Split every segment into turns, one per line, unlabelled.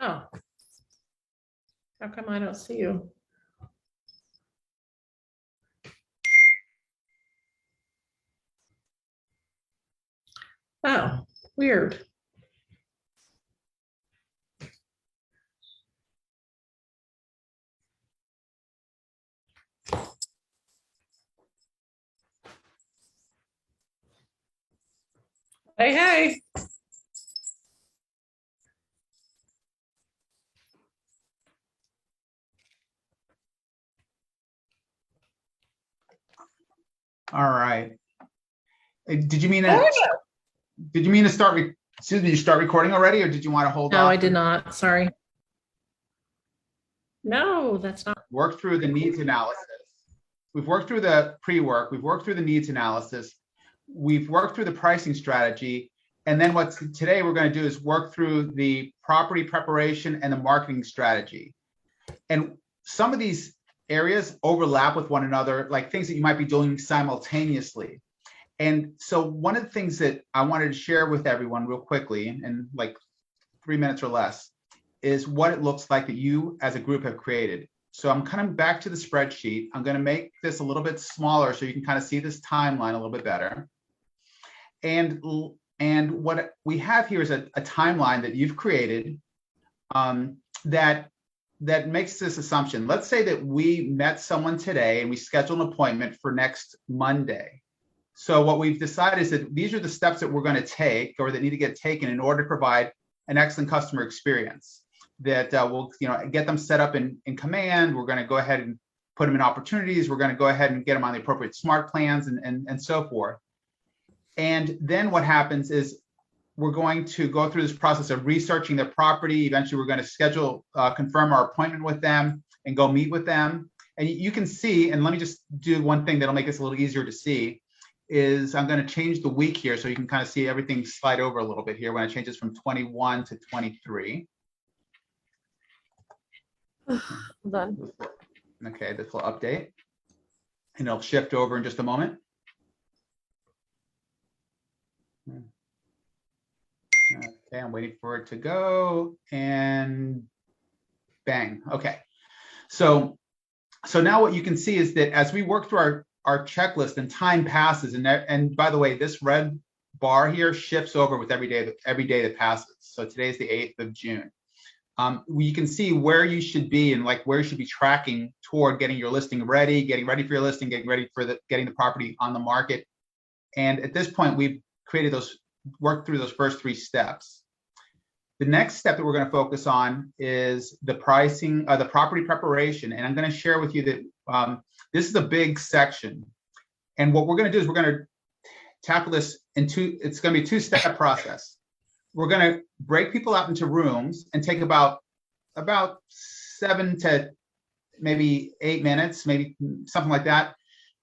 Oh, how come I don't see you? Oh, weird. Hey, hey.
All right. Did you mean to start? Excuse me, did you start recording already, or did you want to hold off?
No, I did not. Sorry. No, that's not.
Work through the needs analysis. We've worked through the pre-work. We've worked through the needs analysis. We've worked through the pricing strategy. And then what today we're going to do is work through the property preparation and the marketing strategy. And some of these areas overlap with one another, like things that you might be doing simultaneously. And so one of the things that I wanted to share with everyone real quickly, in like 3 minutes or less, is what it looks like that you as a group have created. So I'm coming back to the spreadsheet. I'm going to make this a little bit smaller so you can kind of see this timeline a little bit better. And what we have here is a timeline that you've created that makes this assumption. Let's say that we met someone today and we scheduled an appointment for next Monday. So what we've decided is that these are the steps that we're going to take or that need to get taken in order to provide an excellent customer experience that will get them set up in command. We're going to go ahead and put them in opportunities. We're going to go ahead and get them on the appropriate smart plans and so forth. And then what happens is we're going to go through this process of researching the property. Eventually, we're going to schedule, confirm our appointment with them and go meet with them. And you can see, and let me just do one thing that'll make this a little easier to see, is I'm going to change the week here so you can kind of see everything slide over a little bit here when I change this from 21 to 23.
Done.
Okay, this will update. And it'll shift over in just a moment. Okay, I'm waiting for it to go and bang. Okay, so now what you can see is that as we work through our checklist and time passes, and by the way, this red bar here shifts over with every day that passes. So today's the 8th of June. You can see where you should be and like where you should be tracking toward getting your listing ready, getting ready for your listing, getting ready for getting the property on the market. And at this point, we've worked through those first 3 steps. The next step that we're going to focus on is the pricing, the property preparation. And I'm going to share with you that this is a big section. And what we're going to do is we're going to tackle this it's going to be a 2-step process. We're going to break people out into rooms and take about 7 to maybe 8 minutes, maybe something like that,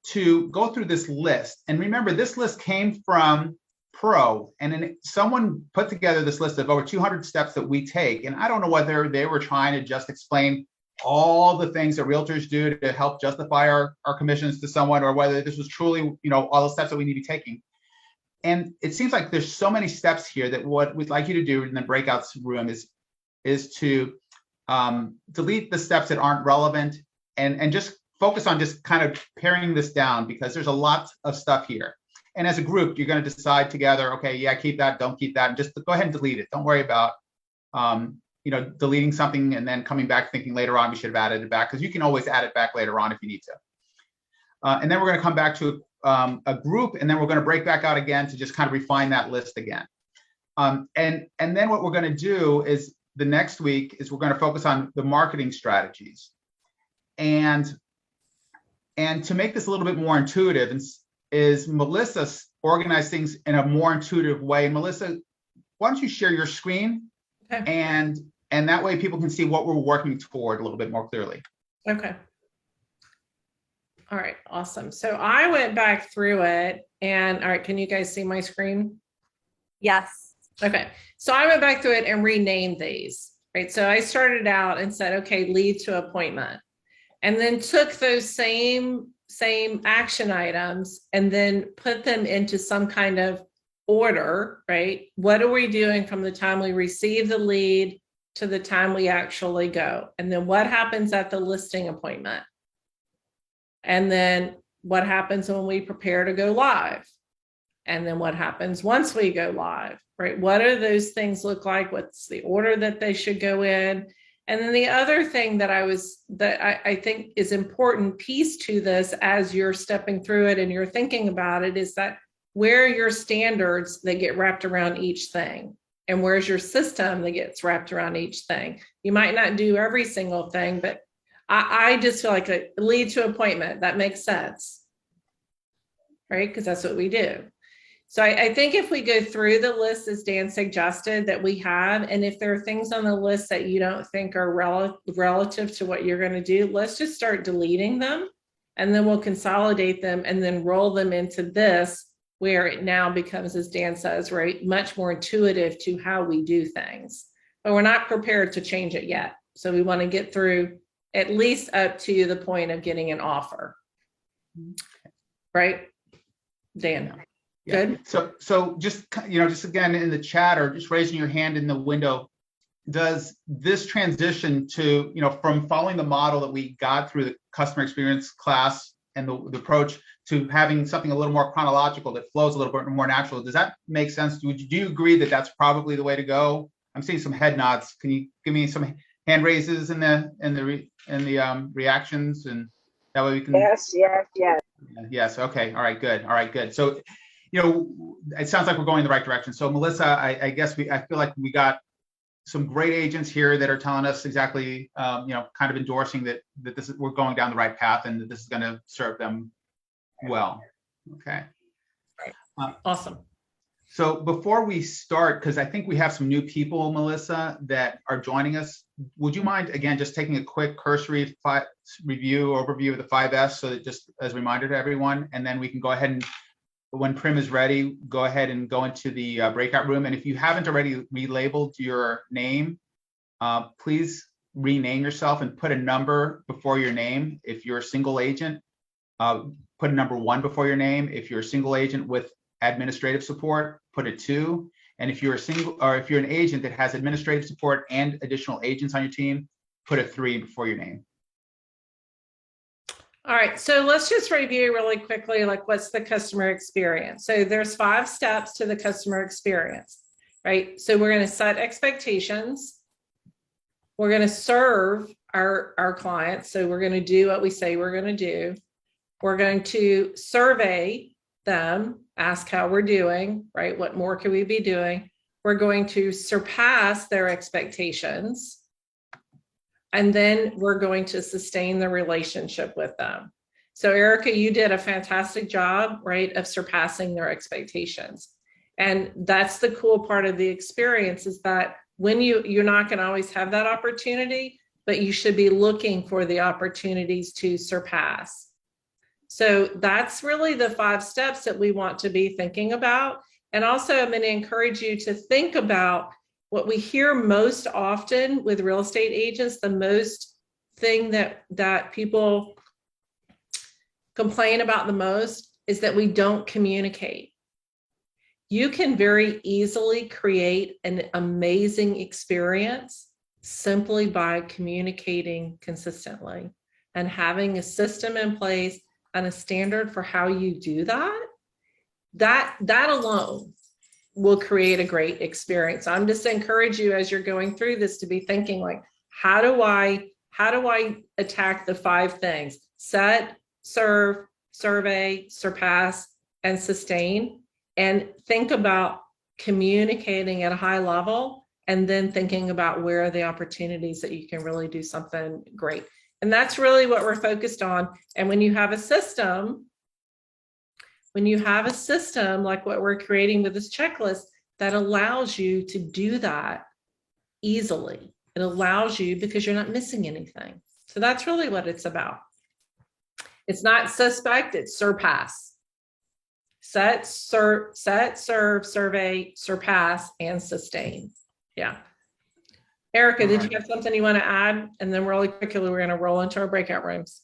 to go through this list. And remember, this list came from Pro, and then someone put together this list of over 200 steps that we take. And I don't know whether they were trying to just explain all the things that realtors do to help justify our commissions to someone, or whether this was truly, all the steps that we need to be taking. And it seems like there's so many steps here that what we'd like you to do in the breakouts room is to delete the steps that aren't relevant and just focus on just kind of paring this down, because there's a lot of stuff here. And as a group, you're going to decide together, okay, yeah, keep that, don't keep that, and just go ahead and delete it. Don't worry about, deleting something and then coming back thinking later on we should have added it back, because you can always add it back later on if you need to. And then we're going to come back to a group, and then we're going to break back out again to just kind of refine that list again. And then what we're going to do is the next week is we're going to focus on the marketing strategies. And to make this a little bit more intuitive is Melissa organize things in a more intuitive way. Melissa, why don't you share your screen? Okay. And that way people can see what we're working toward a little bit more clearly.
Okay. All right, awesome. So I went back through it, and all right, can you guys see my screen?
Yes.
Okay, so I went back through it and renamed these. right? So I started out and said, okay, lead to appointment, and then took those same action items and then put them into some kind of order, right? What are we doing from the time we receive the lead to the time we actually go? And then what happens at the listing appointment? And then what happens when we prepare to go live? And then what happens once we go live, right? What do those things look like? What's the order that they should go in? And then the other thing that I think is important piece to this as you're stepping through it and you're thinking about it is that where are your standards that get wrapped around each thing? And where's your system that gets wrapped around each thing? You might not do every single thing, but I just feel like a lead to appointment, that makes sense, right? Because that's what we do. So I think if we go through the list as Dan suggested that we have, and if there are things on the list that you don't think are relative to what you're going to do, let's just start deleting them, and then we'll consolidate them and then roll them into this where it now becomes, as Dan says, right, much more intuitive to how we do things. But we're not prepared to change it yet. So we want to get through at least up to the point of getting an offer. Right, Dan?
Yeah.
Good.
So just, just again in the chat or just raising your hand in the window, does this transition to, from following the model that we got through the customer experience class and the approach to having something a little more chronological that flows a little bit more natural, does that make sense? Do you agree that that's probably the way to go? I'm seeing some head nods. Can you give me some hand raises in the reactions, and that way we can.
Yes.
Yes. Okay. All right. Good. So, it sounds like we're going in the right direction. So, Melissa, I guess I feel like we got some great agents here that are telling us exactly, kind of endorsing that we're going down the right path and that this is going to serve them well. Okay.
Awesome.
So before we start, because I think we have some new people, Melissa, that are joining us, would you mind, again, just taking a quick cursory overview of the 5S, so that just as a reminder to everyone, and then we can go ahead and, when Prim is ready, go ahead and go into the breakout room. And if you haven't already relabeled your name, please rename yourself and put a number before your name. If you're a single agent, put a number 1 before your name. If you're a single agent with administrative support, put a 2. And if you're an agent that has administrative support and additional agents on your team, put a 3 before your name.
All right, so let's just review really quickly, like what's the customer experience? So there's 5 steps to the customer experience, right? So we're going to set expectations. We're going to serve our clients. So we're going to do what we say we're going to do. We're going to survey them, ask how we're doing, right? What more could we be doing? We're going to surpass their expectations. And then we're going to sustain the relationship with them. So Erica, you did a fantastic job, right, of surpassing their expectations. And that's the cool part of the experience, is that when you're not going to always have that opportunity, but you should be looking for the opportunities to surpass. So that's really the 5 steps that we want to be thinking about. And also I'm going to encourage you to think about what we hear most often with real estate agents. The most thing that people complain about the most is that we don't communicate. You can very easily create an amazing experience simply by communicating consistently and having a system in place and a standard for how you do that. That alone will create a great experience. I'm just encourage you as you're going through this to be thinking like, how do I attack the 5 things? Set, serve, survey, surpass, and sustain. And think about communicating at a high level, and then thinking about where are the opportunities that you can really do something great. And that's really what we're focused on. And when you have a system, like what we're creating with this checklist, that allows you to do that easily. It allows you, because you're not missing anything. So that's really what it's about. It's not suspect, it's surpass. Set, serve, survey, surpass, and sustain. Yeah. Erica, did
Alright.
you have something you want to add? And then really quickly, we're going to roll into our breakout rooms.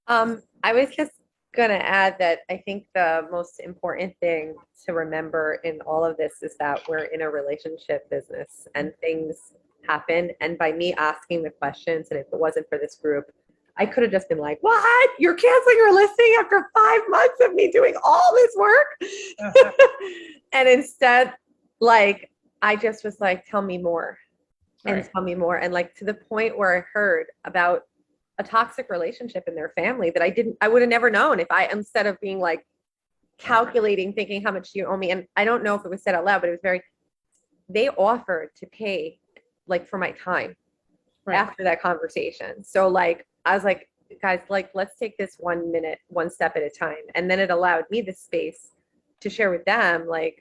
I was just gonna add that I think the most important thing to remember in all of this is that we're in a relationship business and things happen. And by me asking the questions, and if it wasn't for this group, I could have just been like, "What? You're canceling your listing after 5 months of me doing all this work?" And instead, like, I just was like, "Tell me more." And
Right.
tell me more. And like to the point where I heard about a toxic relationship in their family that I would have never known if I, instead of being like calculating, thinking how much you owe me. And I don't know if it was said out loud, but it was they offered to pay like for my time
Right.
after that conversation. So like, I was like, guys, like, let's take this 1 minute, one step at a time. And then it allowed me the space to share with them, like,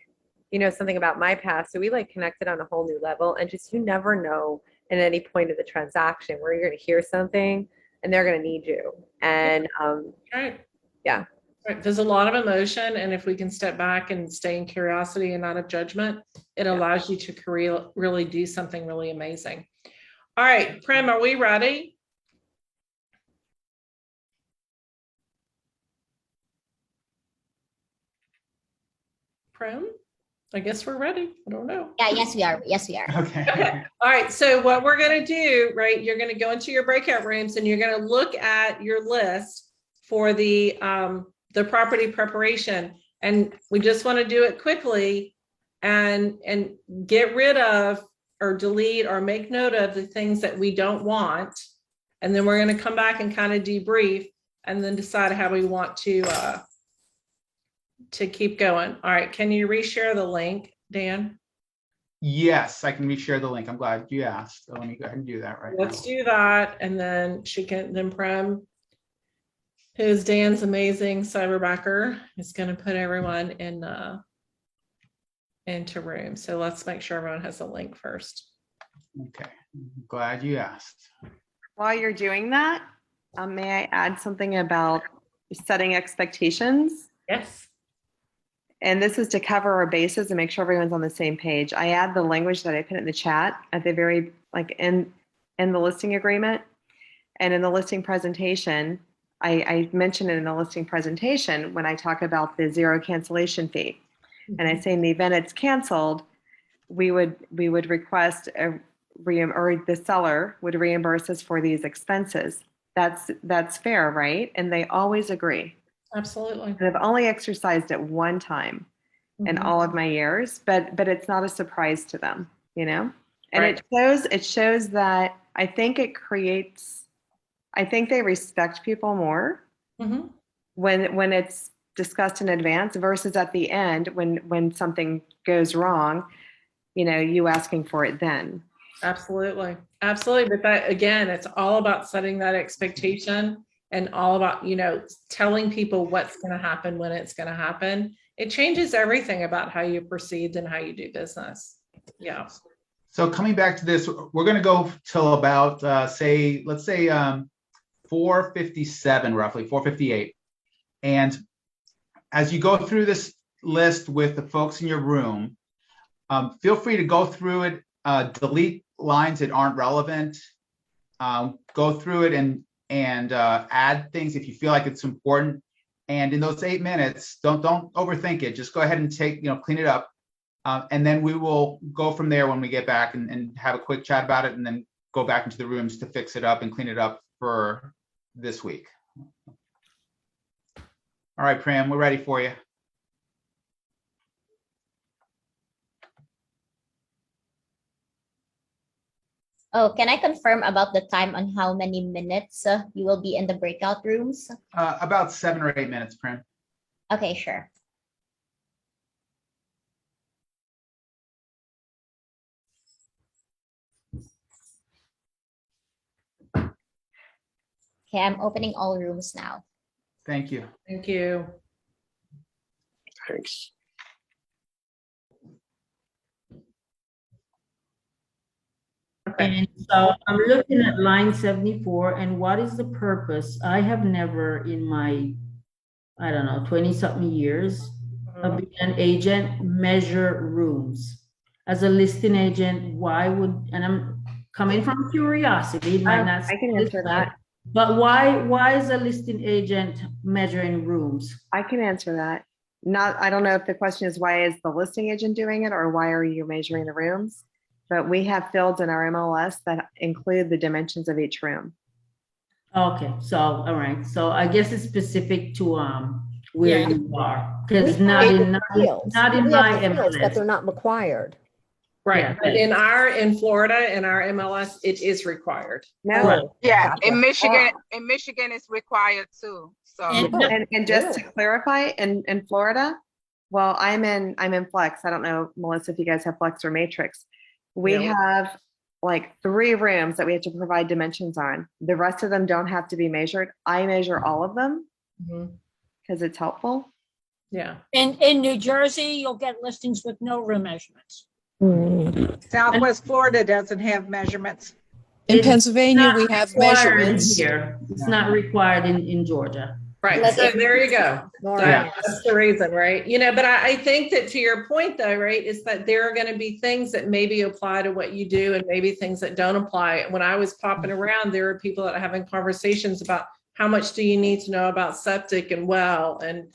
something about my past. So we like connected on a whole new level, and just, you never know at any point of the transaction where you're going to hear something and they're going to need you. And
Right.
yeah.
Right. There's a lot of emotion. And if we can step back and stay in curiosity and not of judgment, it allows you to really do something really amazing. All right, Prem, are we ready? Prem? I guess we're ready. I don't know.
Yeah, yes, we are. Yes, we are.
Okay.
All right. So what we're going to do, right? You're going to go into your breakout rooms and you're going to look at your list for the property preparation. And we just want to do it quickly and get rid of or delete or make note of the things that we don't want. And then we're going to come back and kind of debrief and then decide how we want to keep going. All right. Can you reshare the link, Dan?
Yes, I can reshare the link. I'm glad you asked. So let me go ahead and do that right now.
Let's do that. And then then Prem, who's Dan's amazing cyberbacker, is going to put everyone into room. So let's make sure everyone has a link first.
Okay, glad you asked.
While you're doing that, may I add something about setting expectations?
Yes.
And this is to cover our bases and make sure everyone's on the same page. I add the language that I put in the chat at the very, like in the listing agreement and in the listing presentation. I mention it in the listing presentation when I talk about the 0 cancellation fee. And I say in the event it's canceled, we would request or the seller would reimburse us for these expenses. That's fair, right? And they always agree.
Absolutely.
And I've only exercised it one time in all of my years, but it's not a surprise to them, And
Right.
it shows that I think they respect people more when it's discussed in advance versus at the end when something goes wrong, you asking for it then.
Absolutely. Absolutely. But that, again, it's all about setting that expectation and all about, telling people what's going to happen when it's going to happen. It changes everything about how you proceed and how you do business. Yeah.
So coming back to this, we're going to go till about, let's say 4:57, roughly 4:58. And as you go through this list with the folks in your room, feel free to go through it, delete lines that aren't relevant, go through it and add things if you feel like it's important. And in those 8 minutes, don't overthink it. Just go ahead and clean it up. And then we will go from there when we get back and have a quick chat about it, and then go back into the rooms to fix it up and clean it up for this week. All right, Pram, we're ready for you.
Oh, can I confirm about the time on how many minutes you will be in the breakout rooms?
About 7 or 8 minutes, Pram.
Okay, sure. Okay, I'm opening all rooms now.
Thank you.
Thank you.
Thanks.
And so I'm looking at line 74, and what is the purpose? I have never in my, 20-something years of being an agent, measure rooms. As a listing agent, why would, and I'm coming from curiosity, it might not.
I can answer that.
But why is a listing agent measuring rooms?
I can answer that. I don't know if the question is why is the listing agent doing it or why are you measuring the rooms? But we have fields in our MLS that include the dimensions of each room.
Okay, so, all right, so I guess it's specific to, where
Yeah.
you are, because
We
not
have
in,
the fields.
not in
We have
my
the fields, but they're
MLS.
not required.
Right,
Yeah.
but in Florida, in our MLS, it is required.
No,
Right.
Yeah,
Gotcha.
in Michigan it's required too. So
and just to clarify, in Florida, well, I'm in Flex. I don't know, Melissa, if you guys have Flex or Matrix. We
Yeah.
have like 3 rooms that we have to provide dimensions on. The rest of them don't have to be measured. I measure all of them
Mhm.
because it's helpful.
Yeah.
In New Jersey, you'll get listings with no room measurements.
Southwest Florida doesn't have measurements.
In
It's
Pennsylvania,
not
we have
required
measurements.
Here, it's not required in Georgia.
Right,
Let
so
it-
there you go.
Nora,
That's the reason, right? But I think that to your point though, right, is that there are going to be things that maybe apply to what you do and maybe things that don't apply. When I was popping around, there were people that are having conversations about how much do you need to know about septic and well and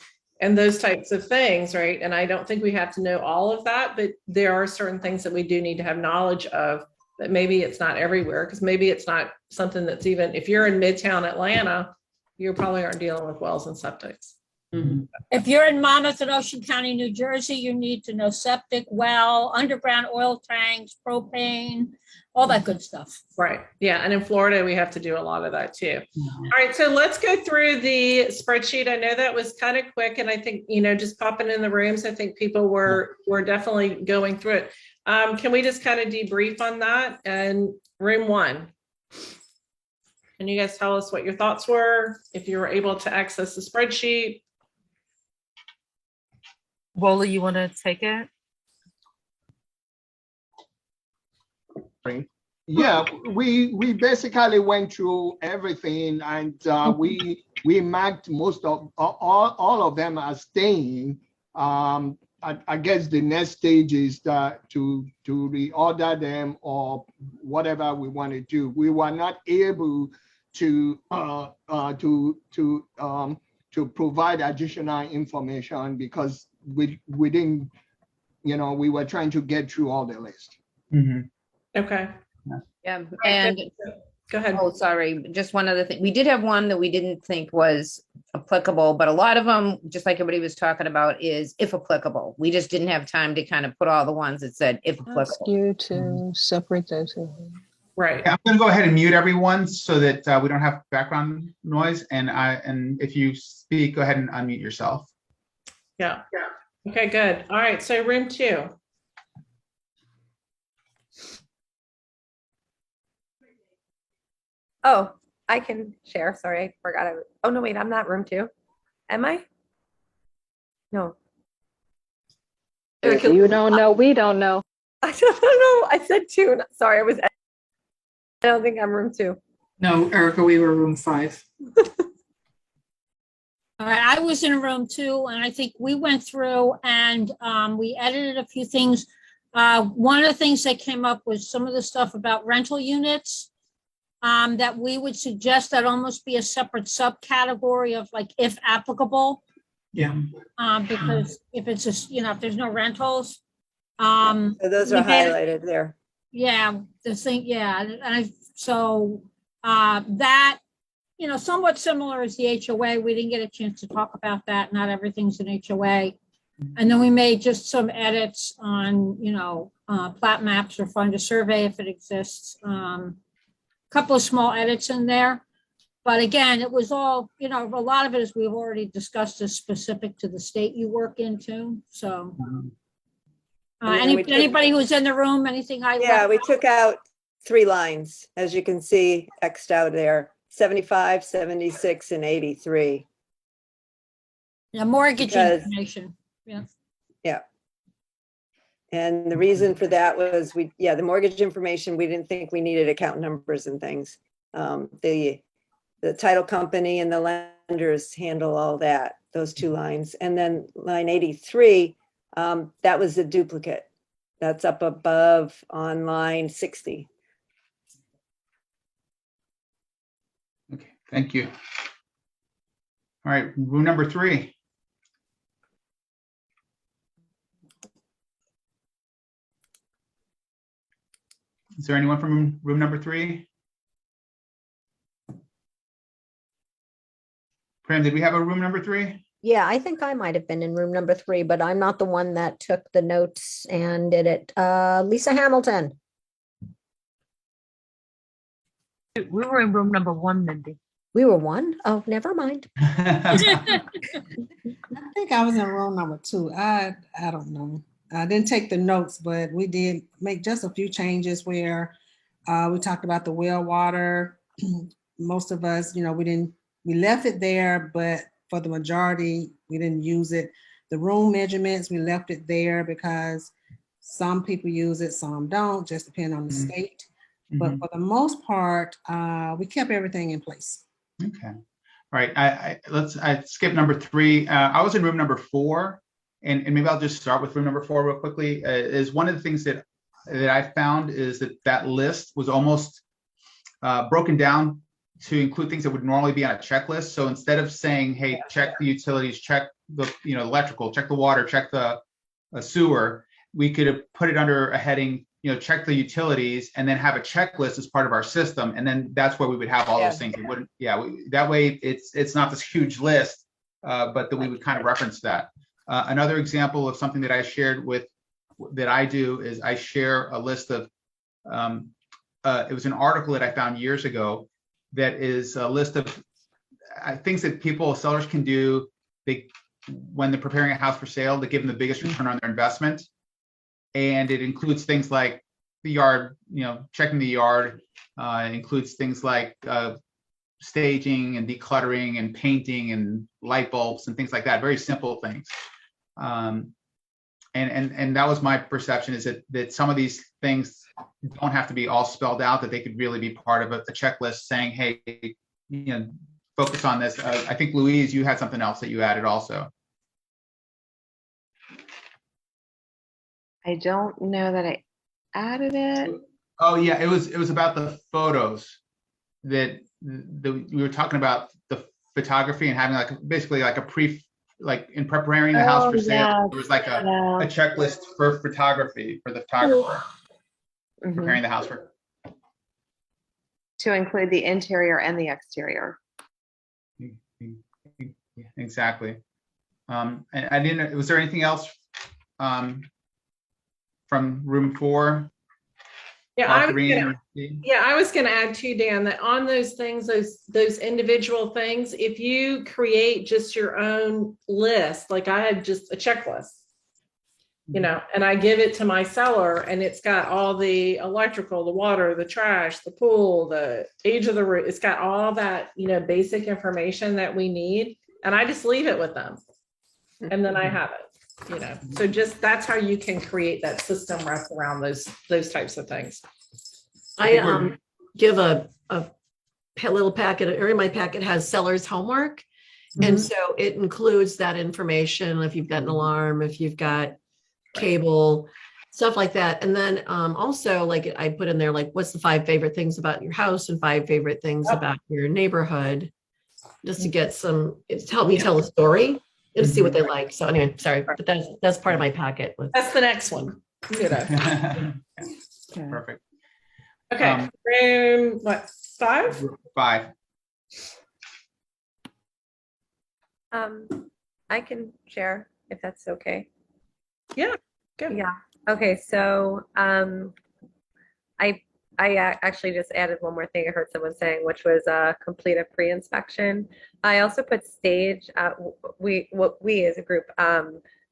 those types of things, right? And I don't think we have to know all of that, but there are certain things that we do need to have knowledge of that maybe it's not everywhere, because maybe it's not something that's even, if you're in Midtown Atlanta, you probably aren't dealing with wells and septics.
Mhm.
If you're in Monmouth and Ocean County, New Jersey, you need to know septic, well, underground oil tanks, propane, all that good stuff.
Right. Yeah. And in Florida, we have to do a lot of that too. All right. So let's go through the spreadsheet. I know that was kind of quick. And I think, just popping in the rooms, I think people were definitely going through it. Can we just kind of debrief on that? And room 1. Can you guys tell us what your thoughts were? If you were able to access the spreadsheet?
Wola, you want to take it?
Yeah, we basically went through everything, and we marked most of all of them as staying. I guess the next stage is to reorder them or whatever we want to do. We were not able to provide additional information because we didn't, we were trying to get through all the list.
Mhm.
Okay.
Yeah, and
Go ahead.
oh, sorry, just one other thing. We did have one that we didn't think was applicable, but a lot of them, just like everybody was talking about, is if applicable. We just didn't have time to kind of put all the ones that said if
Ask
applicable.
you to separate those.
Right.
Yeah, I'm going to go ahead and mute everyone so that we don't have background noise. And if you speak, go ahead and unmute yourself.
Yeah. Okay, good. All right. So room 2.
Oh, I can share. Sorry, I forgot. Oh, no, wait, I'm not room 2. Am I? No.
You don't know, we don't know.
I don't know. I said 2. Sorry, I don't think I'm room 2.
No, Erica, we were room 5.
All right, I was in room 2, and I think we went through and we edited a few things. One of the things that came up was some of the stuff about rental units that we would suggest that almost be a separate subcategory of like if applicable.
Yeah.
Because if it's just, if there's no rentals.
So those are highlighted there.
Yeah, the thing, yeah. And that, somewhat similar as the HOA. We didn't get a chance to talk about that. Not everything's an HOA. And then we made just some edits on, plat maps or find a survey if it exists. Couple of small edits in there. But again, it was all, a lot of it is we've already discussed as specific to the state you work into. So anybody who's in the room, anything
Yeah, we took out 3 lines, as you can see, X'd out there, 75, 76, and 83.
Yeah, mortgage information. Yeah.
Yeah. And the reason for that was the mortgage information, we didn't think we needed account numbers and things. The title company and the lenders handle all that, those 2 lines. And then line 83, that was a duplicate. That's up above on line 60.
Okay, thank you. All right, room number 3. Is there anyone from room number 3? Pram, did we have a room number 3?
Yeah, I think I might have been in room number 3, but I'm not the one that took the notes and did it. Lisa Hamilton.
We were in room number 1, Mindy.
We were 1? Oh, never mind.
I think I was in room number 2. I don't know. I didn't take the notes, but we did make just a few changes where we talked about the well water. Most of us, we left it there, but for the majority, we didn't use it. The room measurements, we left it there because some people use it, some don't, just depending on the state. But for the most part, we kept everything in place.
Okay. All right. I skipped number 3. I was in room number 4, and maybe I'll just start with room number 4 real quickly. Is one of the things that I found is that list was almost broken down to include things that would normally be on a checklist. So instead of saying, hey, check the utilities, check the electrical, check the water, check the sewer, we could have put it under a heading, check the utilities, and then have a checklist as part of our system. And then that's where we would have all those things. It wouldn't, that way it's not this huge list, but that we would kind of reference that. Another example of something that I shared that I do is I share a list of, it was an article that I found years ago that is a list of things that sellers can do when they're preparing a house for sale to give them the biggest return on their investment. And it includes things like the yard, checking the yard, includes things like staging and decluttering and painting and light bulbs and things like that, very simple things. And that was my perception, is that some of these things don't have to be all spelled out, that they could really be part of a checklist saying, hey, focus on this. I think Louise, you had something else that you added also.
I don't know that I added it.
Oh yeah, it was about the photos that we were talking about, the photography and having basically in preparing the house for sale. There was a checklist for photography for the photographer. Preparing the house for.
To include the interior and the exterior.
Exactly. And I didn't. Was there anything else from room 4?
Yeah, I was going to add too, Dan, that on those things, those individual things, if you create just your own list, like I had just a checklist, and I give it to my seller, and it's got all the electrical, the water, the trash, the pool, the age of the roof. It's got all that, basic information that we need. And I just leave it with them. And then I have it, so just, that's how you can create that system wrapped around those types of things.
I give a little packet, or in my packet has seller's homework. And so it includes that information. If you've got an alarm, if you've got cable, stuff like that. And then also, I put in there, what's the 5 favorite things about your house and 5 favorite things about your neighborhood, just to get it's to help me tell a story and see what they like. So anyway, sorry, but that's part of my packet.
That's the next one.
Perfect.
Okay, room 5?
5.
I can share if that's okay.
Yeah, good.
Yeah. Okay. So I actually just added one more thing I heard someone saying, which was complete a pre-inspection. I also put stage, we as a group,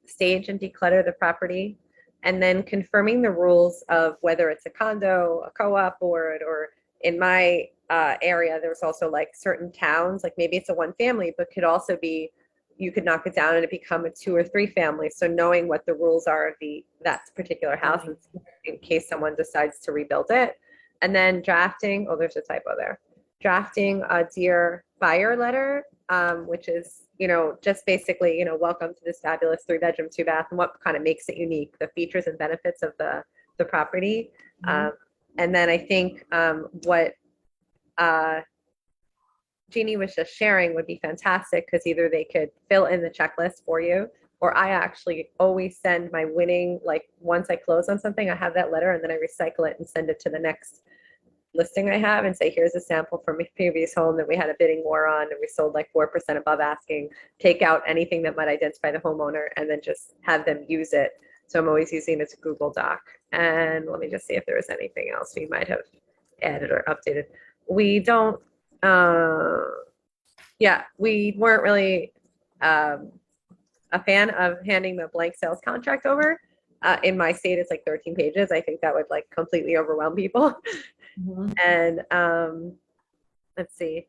stage and declutter the property, and then confirming the rules of whether it's a condo, a co-op board, or in my area, there's also certain towns, maybe it's a 1 family, but could also be, you could knock it down and it become a 2 or 3 family. So knowing what the rules are of that particular house in case someone decides to rebuild it. And then drafting, there's a typo there. Drafting a Dear Buyer letter, which is, just basically, welcome to this fabulous 3-bedroom, 2-bath, and what kind of makes it unique, the features and benefits of the property. And then I think what Jeannie was just sharing would be fantastic because either they could fill in the checklist for you, or I actually always send my winning, like once I close on something, I have that letter and then I recycle it and send it to the next listing I have and say, here's a sample from a previous home that we had a bidding war on and we sold like 4% above asking, take out anything that might identify the homeowner and then just have them use it. So I'm always using it as a Google Doc. And let me just see if there was anything else we might have added or updated. We don't, we weren't really a fan of handing the blank sales contract over. In my state, it's like 13 pages. I think that would like completely overwhelm people. And let's see.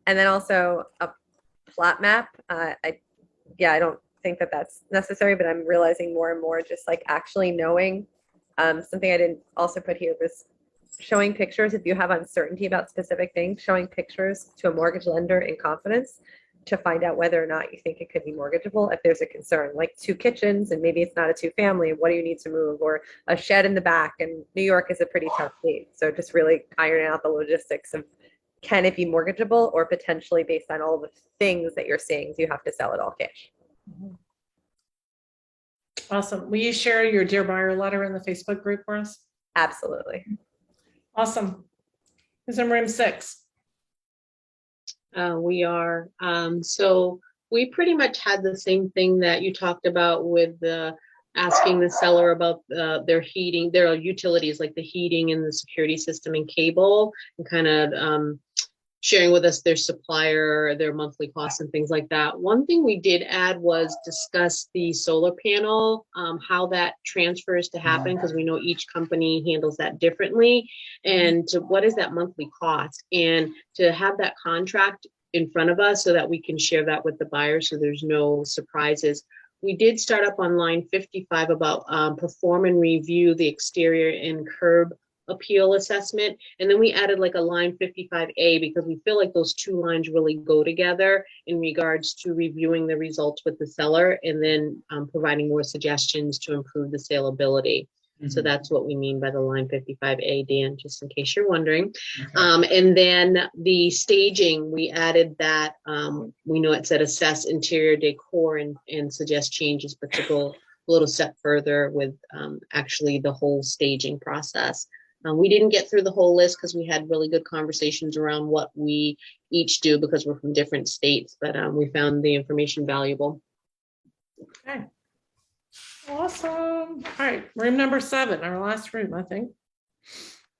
And then also a plot map. I don't think that that's necessary, but I'm realizing more and more just like actually knowing. Something I didn't also put here was showing pictures. If you have uncertainty about specific things, showing pictures to a mortgage lender in confidence to find out whether or not you think it could be mortgageable if there's a concern, like 2 kitchens and maybe it's not a 2-family, what do you need to move, or a shed in the back. And New York is a pretty tough state. So just really ironing out the logistics of can it be mortgageable or potentially based on all the things that you're seeing, do you have to sell it all cash?
Awesome. Will you share your Dear Buyer letter in the Facebook group for us?
Absolutely.
Awesome. Who's in room 6?
We are. So we pretty much had the same thing that you talked about with asking the seller about their heating, their utilities, like the heating and the security system and cable, and kind of sharing with us their supplier, their monthly costs and things like that. One thing we did add was discuss the solar panel, how that transfers to happen, because we know each company handles that differently, and to what is that monthly cost, and to have that contract in front of us so that we can share that with the buyer so there's no surprises. We did start up on line 55 about perform and review the exterior and curb appeal assessment. And then we added like a line 55A because we feel like those 2 lines really go together in regards to reviewing the results with the seller and then providing more suggestions to improve the saleability. So that's what we mean by the line 55A, Dan, just in case you're wondering. And then the staging, we added that, we know it said assess interior decor and suggest changes, but to go a little step further with actually the whole staging process. We didn't get through the whole list because we had really good conversations around what we each do because we're from different states, but we found the information valuable.
Okay. Awesome. All right, room number 7, our last room, I think.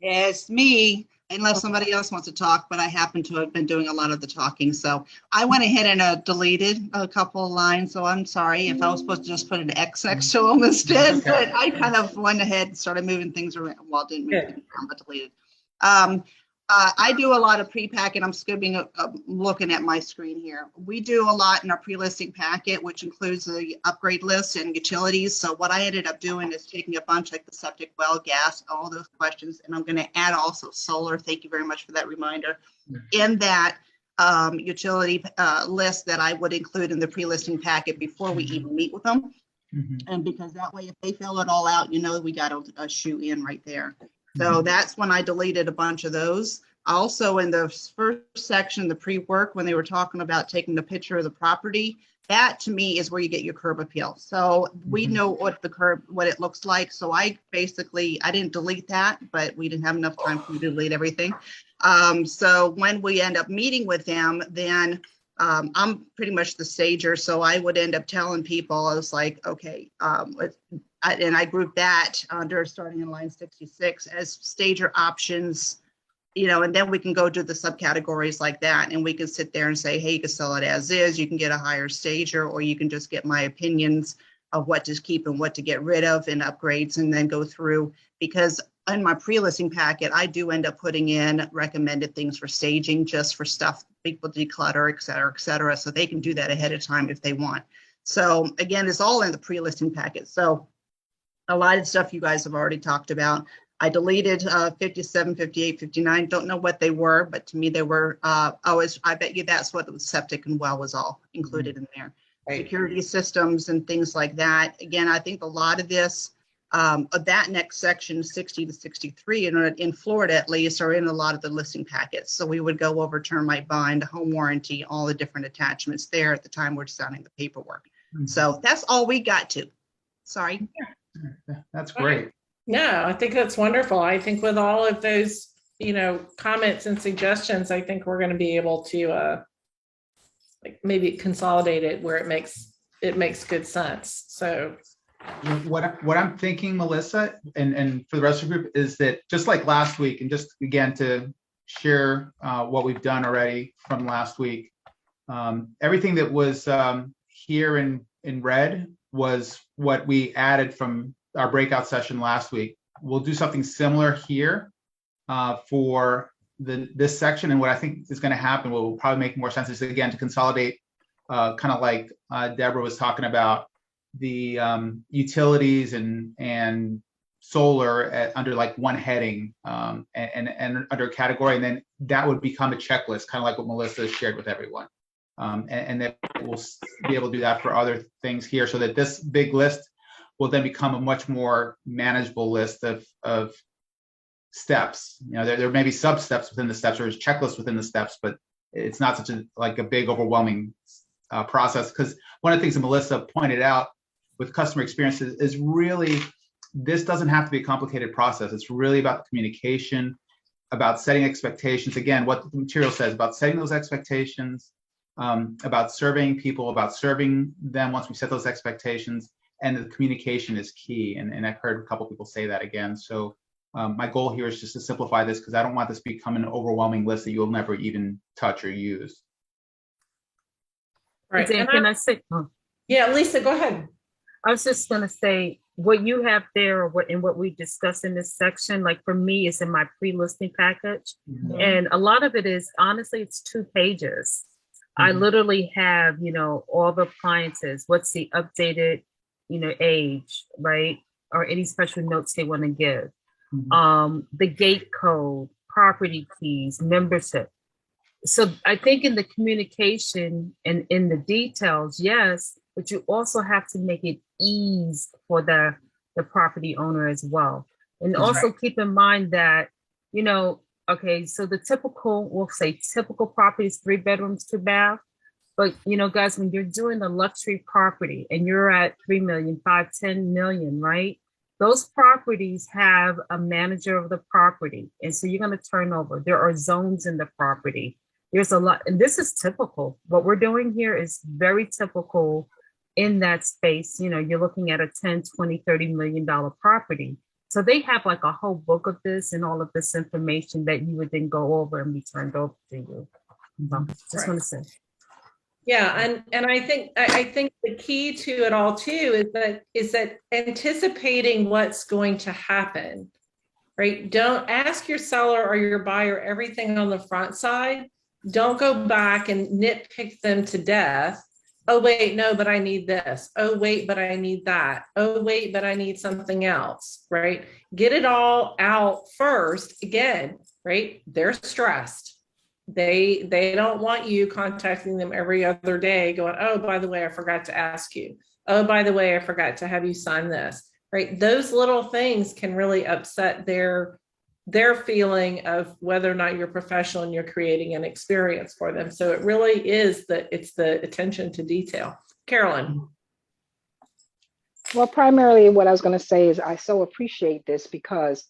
It's me, unless somebody else wants to talk, but I happen to have been doing a lot of the talking. So I went ahead and deleted a couple of lines. So I'm sorry if I was supposed to just put an X next to them instead, but I kind of went ahead and started moving things around. Well, didn't move things around, but deleted. I do a lot of pre-pack, and I'm skipping, looking at my screen here. We do a lot in our pre-listing packet, which includes the upgrade list and utilities. So what I ended up doing is taking a bunch like the septic, well, gas, all those questions, and I'm going to add also solar. Thank you very much for that reminder. In that utility list that I would include in the pre-listing packet before we even meet with them. And because that way, if they fill it all out, you know, we got a shoe in right there. So that's when I deleted a bunch of those. Also in the first section, the pre-work, when they were talking about taking the picture of the property, that to me is where you get your curb appeal. So we know what the curb, what it looks like. So I didn't delete that, but we didn't have enough time to delete everything. So when we end up meeting with them, then I'm pretty much the stager. So I would end up telling people, I was like, okay, and I grouped that under starting in line 66 as stager options, you know, and then we can go to the subcategories like that. And we can sit there and say, hey, you can sell it as is, you can get a higher stager, or you can just get my opinions of what to keep and what to get rid of and upgrades, and then go through, because in my pre-listing packet, I do end up putting in recommended things for staging, just for stuff people declutter, et cetera, so they can do that ahead of time if they want. So again, it's all in the pre-listing packet. So a lot of stuff you guys have already talked about. I deleted 57, 58, 59. Don't know what they were, but to me they were, I bet you that's what the septic and well was all included in there. Security systems and things like that. Again, I think a lot of this That next section, 60 to 63, in Florida at least, are in a lot of the listing packets. So we would go over termite bind, home warranty, all the different attachments there at the time we're signing the paperwork. So that's all we got to. Sorry.
That's great.
No, I think that's wonderful. I think with all of those, comments and suggestions, I think we're going to be able to like maybe consolidate it where it makes good sense. So
What I'm thinking, Melissa, and for the rest of the group, is that just like last week, and just again to share what we've done already from last week, everything that was here in red was what we added from our breakout session last week. We'll do something similar here for this section, and what I think is going to happen, what will probably make more sense, is again to consolidate, kind of like Deborah was talking about, the utilities and solar under like one heading, and under a category, and then that would become a checklist, kind of like what Melissa shared with everyone, and then we'll be able to do that for other things here, so that this big list will then become a much more manageable list of steps. There may be sub steps within the steps, or checklists within the steps, but it's not such a big overwhelming process. Because one of the things that Melissa pointed out with customer experiences is really, this doesn't have to be a complicated process. It's really about the communication, about setting expectations. Again, what the material says about setting those expectations, about surveying people, about serving them once we set those expectations, and the communication is key. And I've heard a couple people say that again. So my goal here is just to simplify this, because I don't want this to become an overwhelming list that you'll never even touch or use.
Right.
Dan, can I say?
Yeah, Lisa, go ahead.
I was just going to say, what you have there, or what we discussed in this section, like for me, is in my pre-listing package.
Mm-hmm.
And a lot of it is, honestly, it's 2 pages.
Mm-hmm.
I literally have, all the appliances, what's the updated, age, right? Or any special notes they want to give.
Mm-hmm.
The gate code, property keys, membership. So I think in the communication and in the details, yes, but you also have to make it ease for the property owner as well. And
That's
also
right.
keep in mind that, okay, so the typical, we'll say typical property is 3 bedrooms, 2 baths. But, guys, when you're doing a luxury property and you're at 3 million, 5, 10 million, right? Those properties have a manager of the property. And so you're going to turn over. There are zones in the property. There's a lot, and this is typical. What we're doing here is very typical in that space. You're looking at a 10, 20, $30 million property. So they have like a whole book of this and all of this information that you would then go over and be turned over to you. So, just want to say.
Yeah, and I think the key to it all too is that anticipating what's going to happen, right? Don't ask your seller or your buyer everything on the front side. Don't go back and nitpick them to death. Oh wait, no, but I need this. Oh wait, but I need that. Oh wait, but I need something else, right? Get it all out first. Again, right? They're stressed. They don't want you contacting them every other day going, oh, by the way, I forgot to ask you. Oh, by the way, I forgot to have you sign this, right? Those little things can really upset their feeling of whether or not you're professional and you're creating an experience for them. So it really is it's the attention to detail. Carolyn.
Well, primarily what I was going to say is I so appreciate this because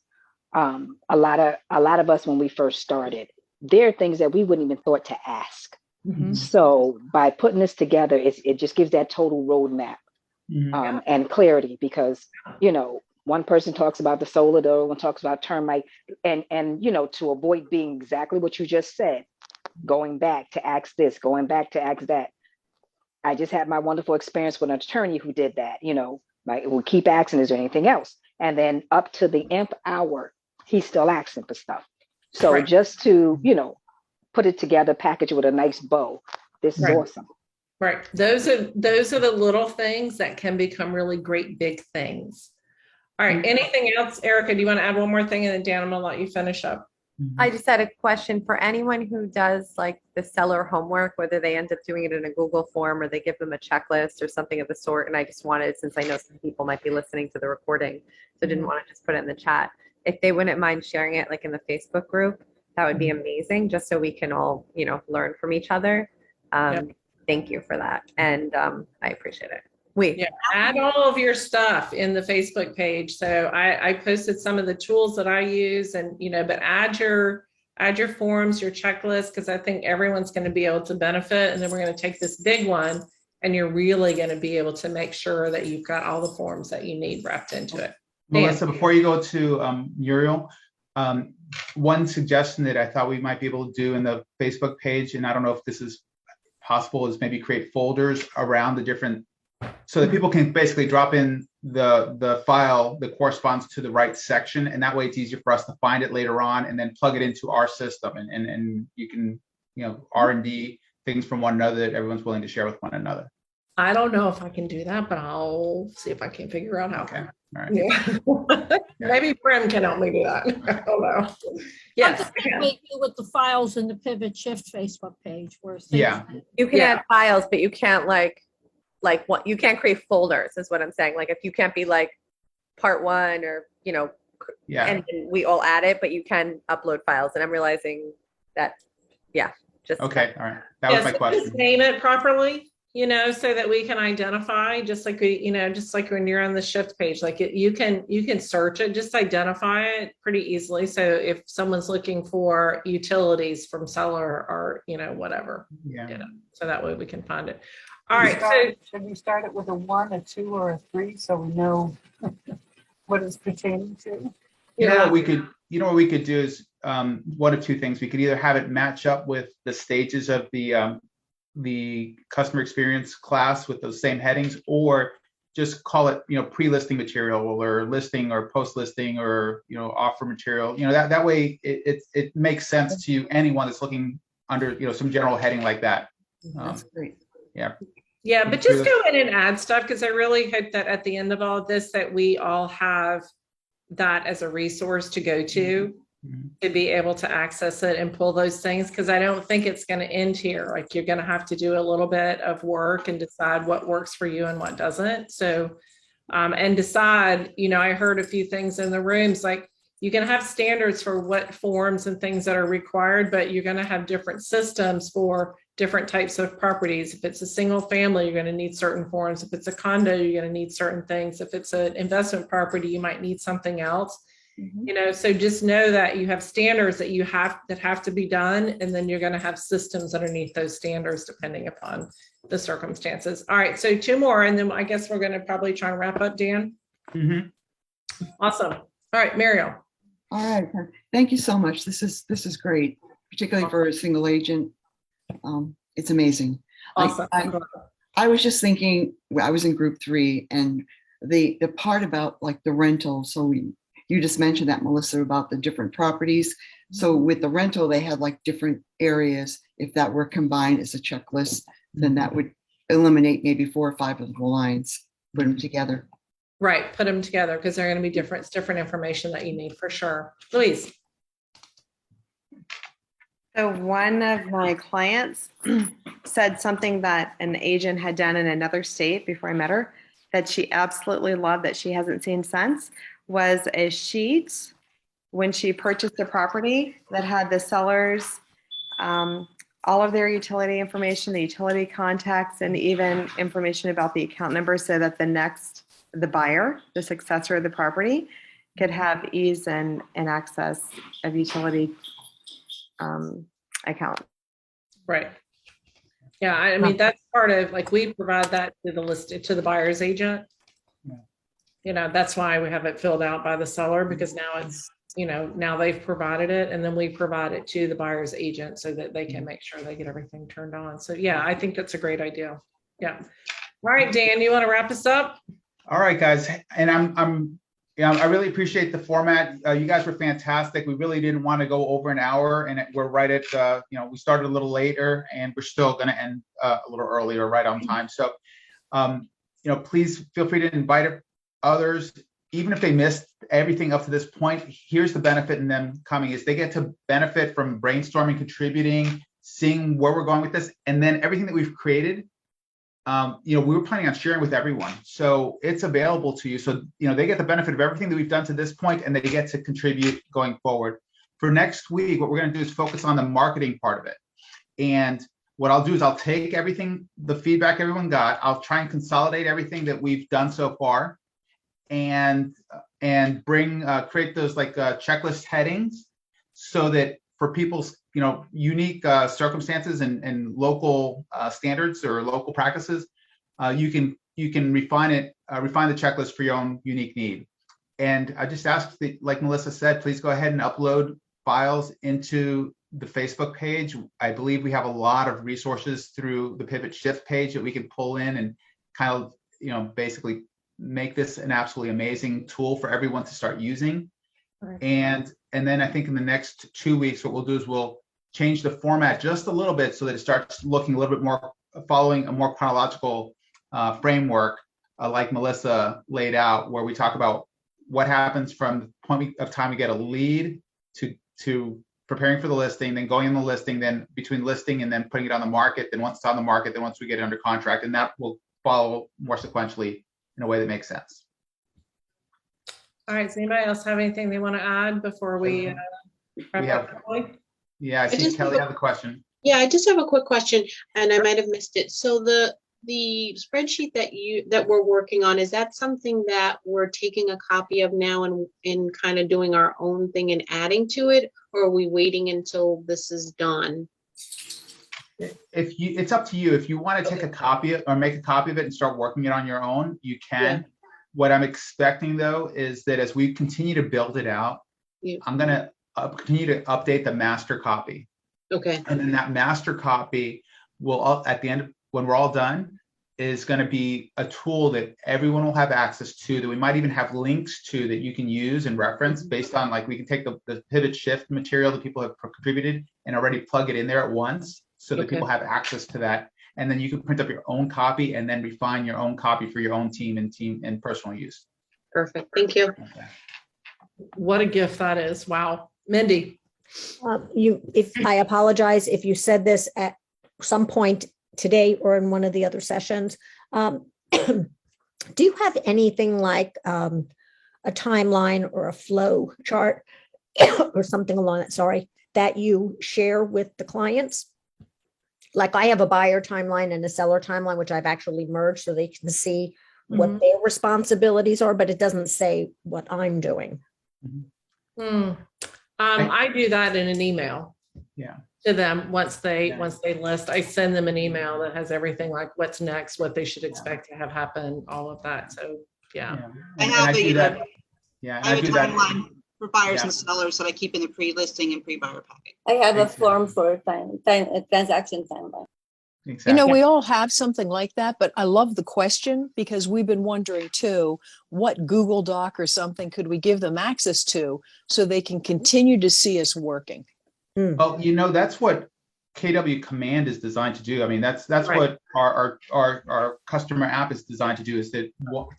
a lot of us, when we first started, there are things that we wouldn't even thought to ask.
Mm-hmm.
So by putting this together, it just gives that total roadmap and clarity, because, one person talks about the solar, the other one talks about termite, and to avoid being exactly what you just said, going back to ask this, going back to ask that. I just had my wonderful experience with an attorney who did that, we'll keep asking, is there anything else? And then up to the nth hour, he's still asking for stuff. So
right.
Just to, put it together, package it with a nice bow. This is
right.
awesome.
Right. Those are the little things that can become really great big things. All right. Anything else, Erica? Do you want to add one more thing? And then Dan, I'm going to let you finish up.
I just had a question for anyone who does like the seller homework, whether they end up doing it in a Google form or they give them a checklist or something of the sort. And I just wanted, since I know some people might be listening to the recording, so didn't want to just put it in the chat. If they wouldn't mind sharing it like in the Facebook group, that would be amazing, just so we can all, learn from each other. Thank you for that. And I appreciate it.
Add all of your stuff in the Facebook page. So I posted some of the tools that I use, and but add your forms, your checklist, because I think everyone's going to be able to benefit. And then we're going to take this big one, and you're really going to be able to make sure that you've got all the forms that you need wrapped into it.
Melissa, before you go to Muriel, one suggestion that I thought we might be able to do in the Facebook page, and I don't know if this is possible, is maybe create folders around the different, so that people can basically drop in the file that corresponds to the right section, and that way it's easier for us to find it later on and then plug it into our system, and you can R&D things from one another that everyone's willing to share with one another.
I don't know if I can do that, but I'll see if I can figure out how.
Okay. All right.
Yeah. Maybe Prim can help me do that. I don't know. Yes.
With the files in the Pivot Shift Facebook page, where
you can add files, but you can't like what you can't create folders is what I'm saying. Like if you can't be like part one or and then we all add it, but you can upload files. And I'm realizing that just
okay. All right. That was my question.
Just name it properly, so that we can identify, just like just like when you're on the shift page, like you can search it, just identify it pretty easily. So if someone's looking for utilities from seller or whatever, so that way we can find it. All right. So
should we start it with a 1, a 2, or a 3 so we know what it's pertaining to?
You know what we could do is one of two things. We could either have it match up with the stages of the customer experience class with those same headings, or just call it pre-listing material or listing or post-listing or offer material. That way it makes sense to anyone that's looking under some general heading like that.
That's great.
Yeah, but just go in and add stuff, because I really hope that at the end of all of this that we all have that as a resource to go to be able to access it and pull those things, because I don't think it's going to end here. Like you're going to have to do a little bit of work and decide what works for you and what doesn't. So and decide, I heard a few things in the rooms, like you can have standards for what forms and things that are required, but you're going to have different systems for different types of properties. If it's a single family, you're going to need certain forms. If it's a condo, you're going to need certain things. If it's an investment property, you might need something else. So just know that you have standards that have to be done, and then you're going to have systems underneath those standards depending upon the circumstances. All right, so 2 more, and then I guess we're going to probably try and wrap up, Dan. Awesome. All right, Mariel.
All right, thank you so much. This is great, particularly for a single agent. It's amazing.
Awesome.
I was just thinking, I was in group 3, and the part about like the rental. So you just mentioned that, Melissa, about the different properties. So with the rental, they had like different areas. If that were combined as a checklist, then that would eliminate maybe 4 or 5 of the lines, put them together.
Right, put them together, because they're going to be different information that you need for sure. Louise.
So one of my clients said something that an agent had done in another state before I met her that she absolutely loved, that she hasn't seen since, was a sheet when she purchased the property that had the sellers, all of their utility information, the utility contacts, and even information about the account number, so that the buyer, the successor of the property, could have ease and access of utility account.
Right. Yeah, I mean, that's part of, like, we provide that to the buyer's agent. That's why we have it filled out by the seller, because now it's, now they've provided it, and then we provide it to the buyer's agent so that they can make sure they get everything turned on. So yeah, I think that's a great idea. Yeah. All right, Dan, you want to wrap us up?
All right, guys. And I really appreciate the format. You guys were fantastic. We really didn't want to go over an hour, and we're right at, we started a little later, and we're still going to end a little earlier, right on time. So, please feel free to invite others. even if they missed everything up to this point, here's the benefit in them coming is they get to benefit from brainstorming, contributing, seeing where we're going with this, and then everything that we've created, we were planning on sharing with everyone. So it's available to you. So, they get the benefit of everything that we've done to this point, and they get to contribute going forward. For next week, what we're going to do is focus on the marketing part of it. And what I'll do is I'll take everything, the feedback everyone got, I'll try and consolidate everything that we've done so far, and create those like checklist headings, so that for people's unique circumstances and local standards or local practices, you can refine the checklist for your own unique need. And I just ask that, like Melissa said, please go ahead and upload files into the Facebook page. I believe we have a lot of resources through the Pivot Shift page that we can pull in and kind of basically make this an absolutely amazing tool for everyone to start using. Right. And then I think in the next 2 weeks, what we'll do is we'll change the format just a little bit so that it starts looking a little bit more, following a more chronological framework, like Melissa laid out, where we talk about what happens from the point of time we get a lead to preparing for the listing, then going in the listing, then between listing and then putting it on the market, then once it's on the market, then once we get it under contract, and that will follow more sequentially in a way that makes sense.
All right, does anybody else have anything they want to add before we wrap up?
Yeah, I see Kelly have a question.
Yeah, I just have a quick question, and I might have missed it. So the spreadsheet that we're working on, is that something that we're taking a copy of now and kind of doing our own thing and adding to it, or are we waiting until this is done?
It's up to you. If you want to take a copy or make a copy of it and start working it on your own, you can. Yeah. What I'm expecting though is that as we continue to build it out, I'm going to continue to update the master copy.
Okay.
And then that master copy will, at the end, when we're all done, is going to be a tool that everyone will have access to, that we might even have links to that you can use and reference based on, like, we can take the pivot shift material that people have contributed and already plug it in there at once so that people have access to that. And then you can print up your own copy and then refine your own copy for your own team and personal use.
Perfect. Thank you.
Okay.
What a gift that is. Wow. Mindy.
I apologize if you said this at some point today or in one of the other sessions. Do you have anything like a timeline or a flow chart or something along that, that you share with the clients? Like I have a buyer timeline and a seller timeline, which I've actually merged so they can see what their responsibilities are, but it doesn't say what I'm doing.
I do that in an email.
Yeah.
To them once they list. I send them an email that has everything like what's next, what they should expect to have happen, all of that. So yeah.
I have a
timeline
for buyers and sellers that I keep in the pre-listing and pre-buyer packet.
I have a form for transaction timeline.
Exactly.
We all have something like that, but I love the question because we've been wondering too, what Google Doc or something could we give them access to so they can continue to see us working?
Well, that's what KW Command is designed to do. I mean, that's right. What our customer app is designed to do, is that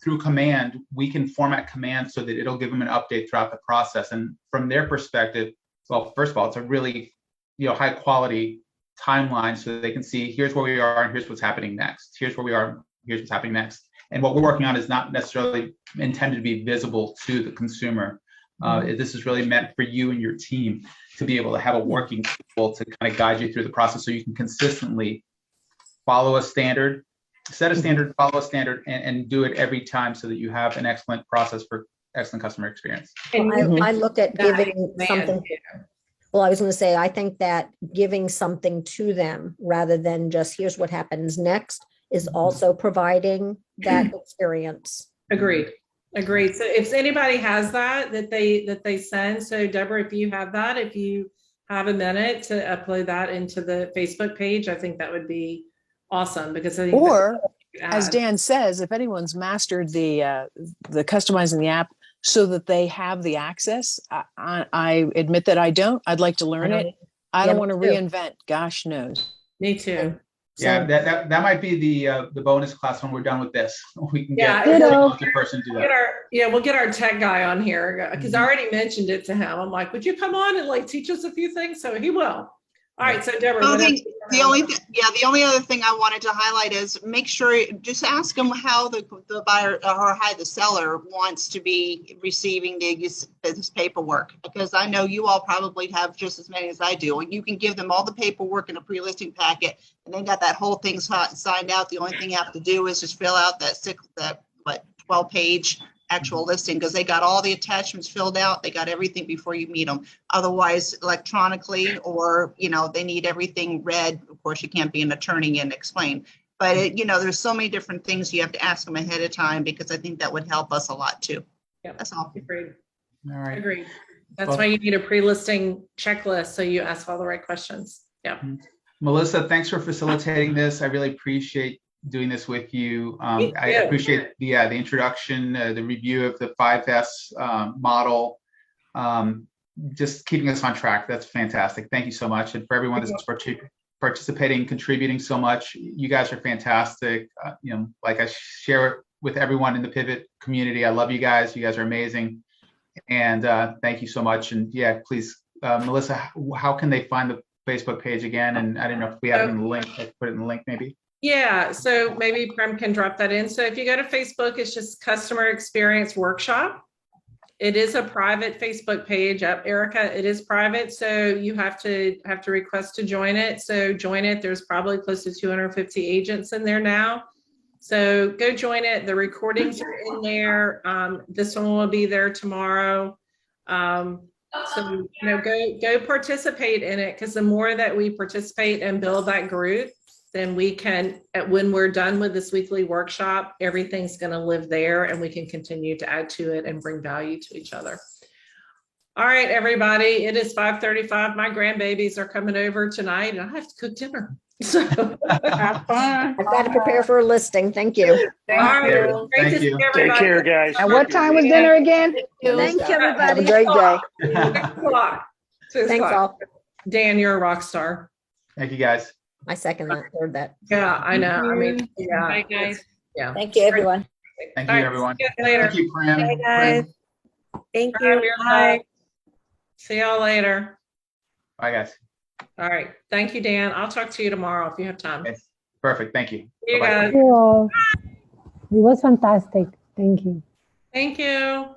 through Command, we can format Command so that it'll give them an update throughout the process. And from their perspective, well, first of all, it's a really high quality timeline so that they can see here's where we are and here's what's happening next. Here's where we are, here's what's happening next. And what we're working on is not necessarily intended to be visible to the consumer. This is really meant for you and your team to be able to have a working tool to kind of guide you through the process so you can consistently follow a standard, set a standard, follow a standard, and do it every time so that you have an excellent process for excellent customer experience.
And I look at giving something. Well, I was going to say, I think that giving something to them rather than just here's what happens next is also providing that experience.
Agreed. So if anybody has that they send, so Deborah, if you have that, if you have a minute to upload that into the Facebook page, I think that would be awesome because I think
as Dan says, if anyone's mastered the customizing the app so that they have the access, I admit that I don't. I'd like to learn it. I don't want to reinvent. Gosh knows.
Me too.
Yeah, that might be the bonus class when we're done with this. We can
Yeah,
get a
it'll-
multi-person to do that.
We'll get our tech guy on here because I already mentioned it to him. I'm like, would you come on and like teach us a few things? So he will. All right, so Deborah.
Well,
what else?
the only other thing I wanted to highlight is make sure, just ask them how the buyer or how the seller wants to be receiving this paperwork, because I know you all probably have just as many as I do. And you can give them all the paperwork in a pre-listing packet, and they got that whole thing signed out. The only thing you have to do is just fill out that 12-page actual listing, because they got all the attachments filled out. They got everything before you meet them. Otherwise, electronically, or, they need everything read. Of course, you can't be an attorney and explain, but there's so many different things you have to ask them ahead of time, because I think that would help us a lot too.
Yeah,
that's all.
Agreed.
All right.
Agreed. That's why you need a pre-listing checklist, so you ask all the right questions. Yeah.
Melissa, thanks for facilitating this. I really appreciate doing this with you. I appreciate the introduction, the review of the 5S model, just keeping us on track. That's fantastic. Thank you so much. And for everyone that's participating, contributing so much, you guys are fantastic. Like I share with everyone in the Pivot community, I love you guys. You guys are amazing. And thank you so much. And yeah, please, Melissa, how can they find the Facebook page again? And I don't know if we have it in the link. Let's put it in the link maybe.
Yeah, so maybe Prem can drop that in. So if you go to Facebook, it's just Customer Experience Workshop. It is a private Facebook page. Erica, it is private, so you have to request to join it. So join it. There's probably close to 250 agents in there now. So go join it. The recordings are in there. This one will be there tomorrow. So go participate in it, because the more that we participate and build that group, then we can, when we're done with this weekly workshop, everything's going to live there, and we can continue to add to it and bring value to each other. All right, everybody, it is 5:35. My grandbabies are coming over tonight, and I have to cook dinner. So have fun.
I've got to prepare for a listing. Thank you.
All right, great to see everybody.
Take care, guys.
And what time was dinner again?
Thank you, everybody.
Have a great day.
6 o'clock. 6
Thanks
o'clock.
all.
Dan, you're a rock star.
Thank you, guys.
I second that, heard that.
Yeah, I know. I mean, yeah.
Bye, guys.
Yeah.
Thank you, everyone.
Thank
All
you,
right,
everyone.
see you later.
Thank you, Prem.
Hey, guys. Thank
Prem,
you.
you're
Bye.
up. See y'all later.
Bye, guys.
All right. Thank you, Dan. I'll talk to you tomorrow if you have time.
Yes. Perfect. Thank you.
See you
Bye-bye.
guys.
Thank you all. It was fantastic. Thank you.
Thank you.